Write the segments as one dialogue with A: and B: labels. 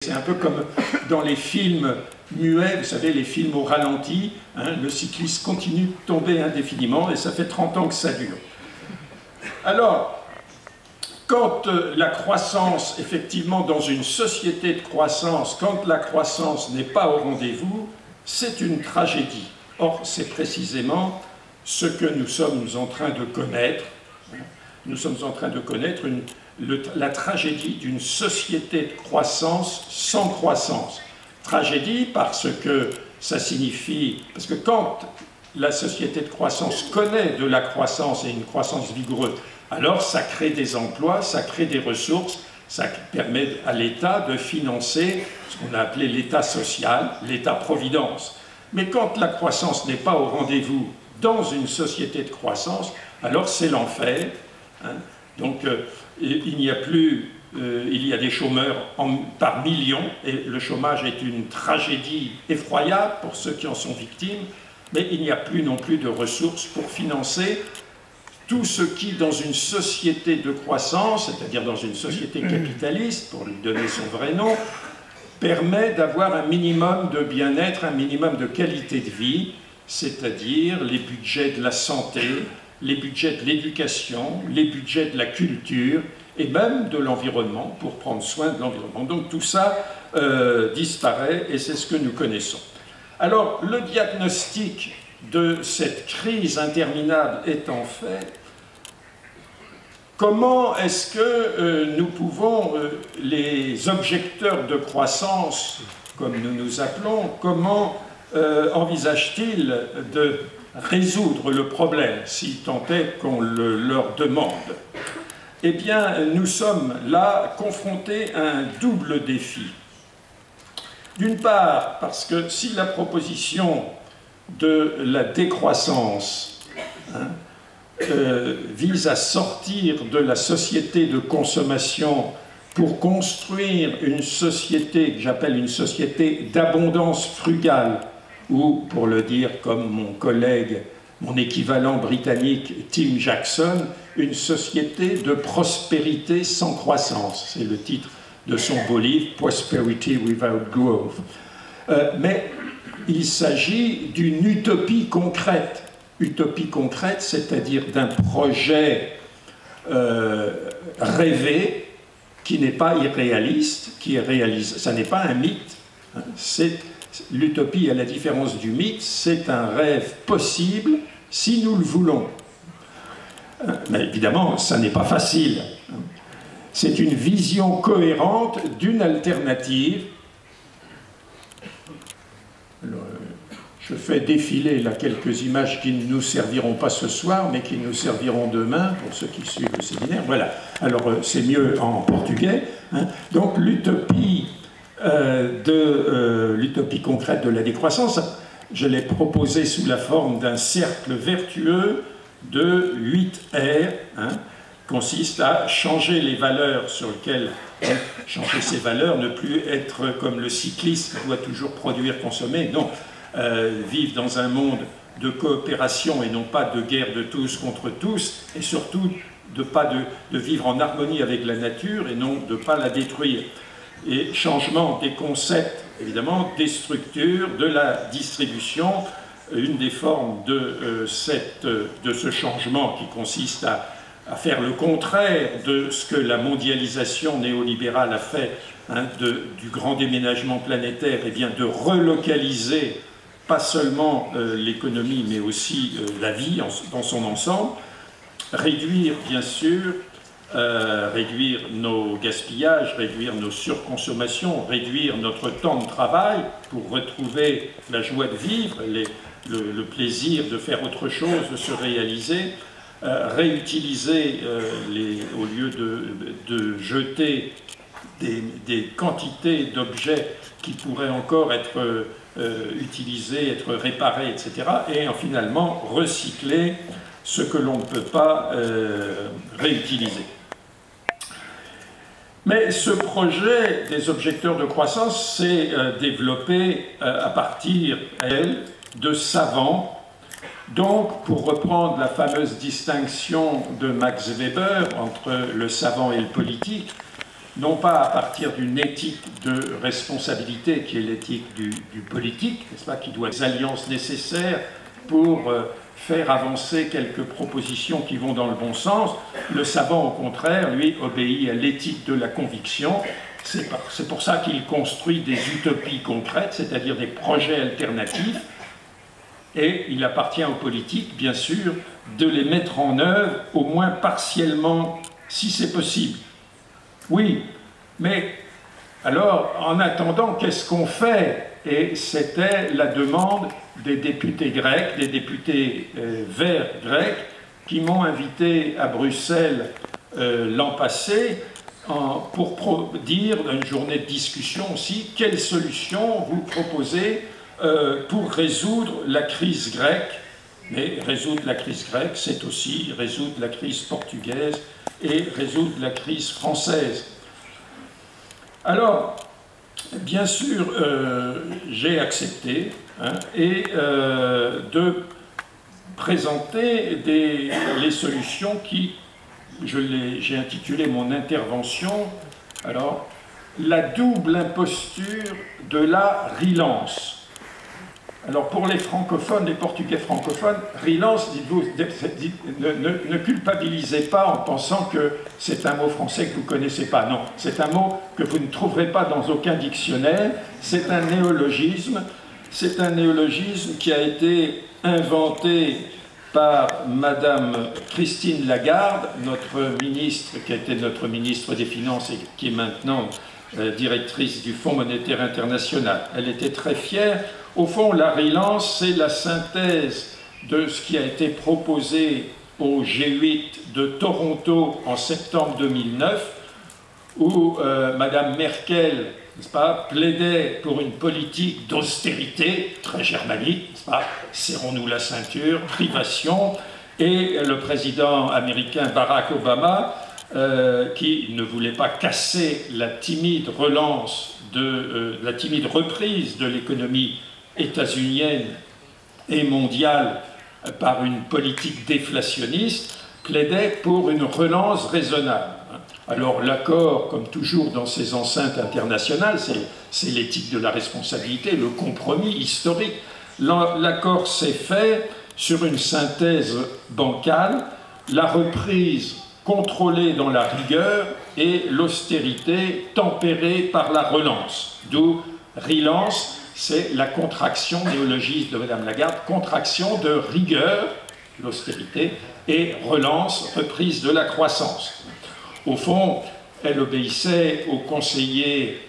A: C'est un peu comme dans les films muets, vous savez, les films au ralenti, hein, le cycliste continue de tomber indéfiniment et ça fait 30 ans que ça dure. Alors, quand la croissance, effectivement, dans une société de croissance, quand la croissance n'est pas au rendez-vous, c'est une tragédie. Or, c'est précisément ce que nous sommes en train de connaître. Nous sommes en train de connaître la tragédie d'une société de croissance sans croissance. Tragédie parce que ça signifie... Parce que quand la société de croissance connaît de la croissance et une croissance vigoureuse, alors ça crée des emplois, ça crée des ressources, ça permet à l'État de financer ce qu'on a appelé l'État social, l'État-providence. Mais quand la croissance n'est pas au rendez-vous dans une société de croissance, alors c'est l'enfer. Hein. Donc il n'y a plus, il y a des chômeurs par millions, et le chômage est une tragédie effroyable pour ceux qui en sont victimes, mais il n'y a plus non plus de ressources pour financer tout ce qui, dans une société de croissance, c'est-à-dire dans une société capitaliste, pour lui donner son vrai nom, permet d'avoir un minimum de bien-être, un minimum de qualité de vie, c'est-à-dire les budgets de la santé, les budgets de l'éducation, les budgets de la culture et même de l'environnement, pour prendre soin de l'environnement. Donc tout ça disparaît et c'est ce que nous connaissons. Alors le diagnostic de cette crise interminable étant fait, comment est-ce que nous pouvons, les objecteurs de croissance, comme nous nous appelons, comment envisagent-ils de résoudre le problème, si tant est qu'on le leur demande? Eh bien, nous sommes là confrontés à un double défi. D'une part, parce que si la proposition de la décroissance vise à sortir de la société de consommation pour construire une société que j'appelle une société d'abondance frugale, ou, pour le dire comme mon collègue, mon équivalent britannique Tim Jackson, une société de prospérité sans croissance. C'est le titre de son beau livre, Prosperity Without Growth. Mais il s'agit d'une utopie concrète. Utopie concrète, c'est-à-dire d'un projet rêvé qui n'est pas irréaliste, qui est réalisé. Ça n'est pas un mythe, hein, l'utopie, à la différence du mythe, c'est un rêve possible si nous le voulons. Mais évidemment, ça n'est pas facile. C'est une vision cohérente d'une alternative. Alors, je fais défiler là quelques images qui ne nous serviront pas ce soir, mais qui nous serviront demain, pour ceux qui suivent le séminaire. Voilà. Alors, c'est mieux en portugais. Hein. Donc, l'utopie l'utopie concrète de la décroissance, je l'ai proposée sous la forme d'un cercle vertueux de 8 R, hein, consiste à changer les valeurs sur lesquelles, changer ces valeurs, ne plus être comme le cycliste qui doit toujours produire, consommer, non, vivre dans un monde de coopération et non pas de guerre de tous contre tous, et surtout de vivre en harmonie avec la nature et non de ne pas la détruire. Et changement des concepts, évidemment, des structures, de la distribution. Une des formes de ce changement qui consiste à faire le contraire de ce que la mondialisation néolibérale a fait, hein, du grand déménagement planétaire, et bien de relocaliser pas seulement l'économie mais aussi la vie dans son ensemble, réduire bien sûr, réduire nos gaspillages, réduire nos surconsommations, réduire notre temps de travail pour retrouver la joie de vivre, le plaisir de faire autre chose, de se réaliser, réutiliser, au lieu de jeter des quantités d'objets qui pourraient encore être utilisés, être réparés, etc. Et finalement recycler ce que l'on ne peut pas réutiliser. Mais ce projet des objecteurs de croissance s'est développé à partir, de savants. Donc, pour reprendre la fameuse distinction de Max Weber entre le savant et le politique, non pas à partir d'une éthique de responsabilité qui est l'éthique du politique, n'est-ce pas, qui doit des alliances nécessaires pour faire avancer quelques propositions qui vont dans le bon sens. Le savant, au contraire, lui, obéit à l'éthique de la conviction. C'est pour ça qu'il construit des utopies concrètes, c'est-à-dire des projets alternatifs, et il appartient aux politiques, bien sûr, de les mettre en œuvre, au moins partiellement, si c'est possible. Oui, mais alors, en attendant, qu'est-ce qu'on fait? Et c'était la demande des députés grecs, des députés verts grecs, qui m'ont invité à Bruxelles l'an passé pour dire, dans une journée de discussion aussi, quelles solutions vous proposez pour résoudre la crise grecque. Mais résoudre la crise grecque, c'est aussi résoudre la crise portugaise et résoudre la crise française. Alors, bien sûr, j'ai accepté de présenter les solutions qui, j'ai intitulé mon intervention, alors, la double imposture de la relance. Alors pour les francophones, les portugais francophones, relance, dites-vous, ne culpabilisez pas en pensant que c'est un mot français que vous ne connaissez pas. Non, c'est un mot que vous ne trouverez pas dans aucun dictionnaire. C'est un néologisme. C'est un néologisme qui a été inventé par Madame Christine Lagarde, notre ministre, qui a été notre ministre des Finances et qui est maintenant directrice du Fonds monétaire international. Elle était très fière. Au fond, la relance, c'est la synthèse de ce qui a été proposé au G8 de Toronto en septembre 2009, où Madame Merkel, n'est-ce pas, plaidait pour une politique d'austérité très germanique, n'est-ce pas, serrons-nous la ceinture, privation, et le président américain Barack Obama, qui ne voulait pas casser la timide relance, la timide reprise de l'économie états-unienne et mondiale par une politique déflationniste, plaidait pour une relance raisonnable. Alors l'accord, comme toujours dans ces enceintes internationales, c'est l'éthique de la responsabilité, le compromis historique. L'accord s'est fait sur une synthèse bancale, la reprise contrôlée dans la rigueur et l'austérité tempérée par la relance. D'où relance, c'est la contraction néologique de Mme Lagarde, contraction de rigueur, l'austérité, et relance, reprise de la croissance. Au fond, elle obéissait au conseiller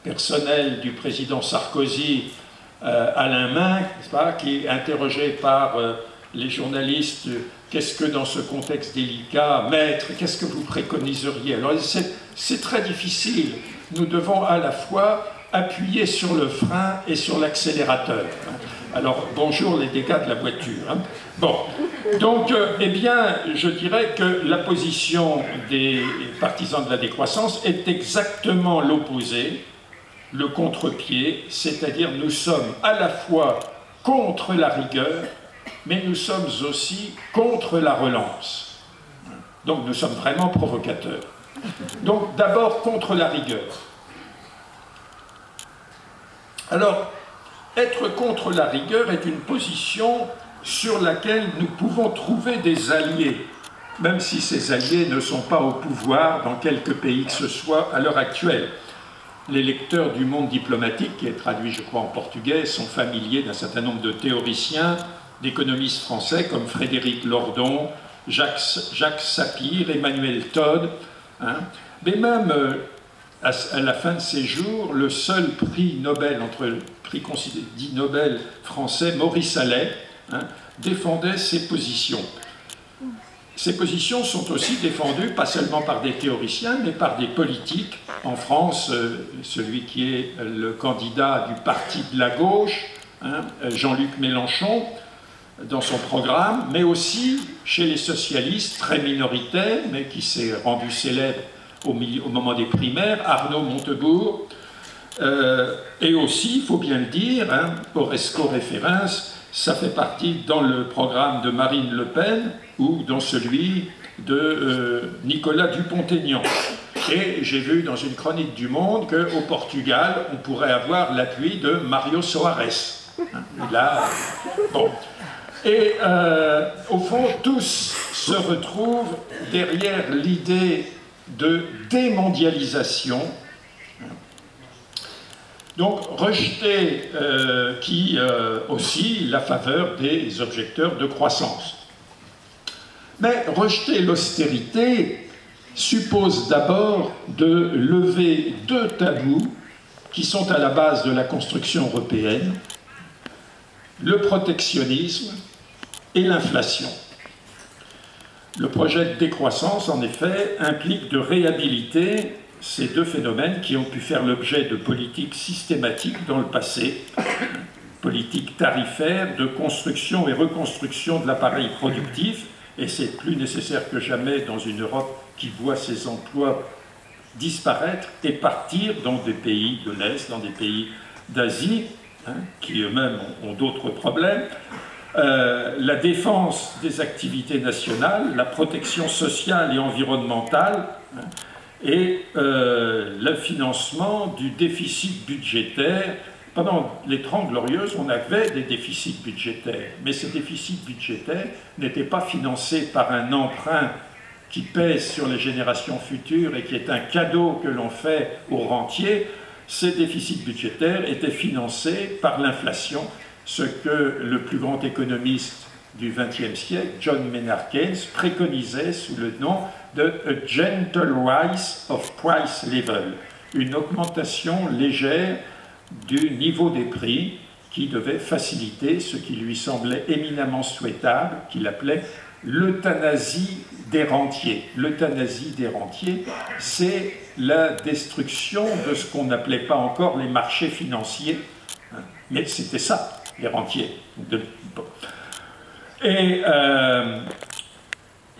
A: personnel du président Sarkozy, Alain Minc, n'est-ce pas, qui est interrogé par les journalistes, qu'est-ce que dans ce contexte délicat, maître, qu'est-ce que vous préconiseriez? Alors c'est très difficile, nous devons à la fois appuyer sur le frein et sur l'accélérateur. Alors, bonjour les dégâts de la voiture. Hein. Bon, donc, eh bien, je dirais que la position des partisans de la décroissance est exactement l'opposé, le contre-pied, c'est-à-dire nous sommes à la fois contre la rigueur, mais nous sommes aussi contre la relance. Donc, nous sommes vraiment provocateurs. Donc, d'abord, contre la rigueur. Alors, être contre la rigueur est une position sur laquelle nous pouvons trouver des alliés, même si ces alliés ne sont pas au pouvoir dans quelques pays que ce soit à l'heure actuelle. Les lecteurs du Monde diplomatique, qui est traduit, je crois, en portugais, sont familiers d'un certain nombre de théoriciens, d'économistes français comme Frédéric Lordon, Jacques Sapir, Emmanuel Todd, hein, mais même à la fin de ses jours, le seul prix Nobel, entre le prix dit Nobel français, Maurice Allais, hein, défendait ces positions. Ces positions sont aussi défendues, pas seulement par des théoriciens, mais par des politiques. En France, celui qui est le candidat du parti de la gauche, hein, Jean-Luc Mélenchon, dans son programme, mais aussi chez les socialistes, très minoritaires, mais qui s'est rendu célèbre au moment des primaires, Arnaud Montebourg, et aussi, il faut bien le dire, hein, Horresco Referens, ça fait partie dans le programme de Marine Le Pen ou dans celui de Nicolas Dupont-Aignan. Et j'ai vu dans une chronique du Monde qu'au Portugal, on pourrait avoir l'appui de Mario Soares. Là, bon. Et au fond, tous se retrouvent derrière l'idée de démondialisation. Donc, rejeter aussi la faveur des objecteurs de croissance. Mais rejeter l'austérité suppose d'abord de lever deux tabous qui sont à la base de la construction européenne, le protectionnisme et l'inflation. Le projet de décroissance, en effet, implique de réhabiliter ces deux phénomènes qui ont pu faire l'objet de politiques systématiques dans le passé, politiques tarifaires de construction et reconstruction de l'appareil productif, et c'est plus nécessaire que jamais dans une Europe qui voit ses emplois disparaître et partir dans des pays de l'Est, dans des pays d'Asie, qui eux-mêmes ont d'autres problèmes, la défense des activités nationales, la protection sociale et environnementale, et le financement du déficit budgétaire. Pendant les 30 Glorieuses, on avait des déficits budgétaires, mais ces déficits budgétaires n'étaient pas financés par un emprunt qui pèse sur les générations futures et qui est un cadeau que l'on fait aux rentiers. Ces déficits budgétaires étaient financés par l'inflation, ce que le plus grand économiste du XXe siècle, John Maynard Keynes, préconisait sous le nom de « a gentle rise of price level », une augmentation légère du niveau des prix qui devait faciliter ce qui lui semblait éminemment souhaitable, qu'il appelait l'euthanasie des rentiers. L'euthanasie des rentiers, c'est la destruction de ce qu'on n'appelait pas encore les marchés financiers, mais c'était ça, les rentiers. Et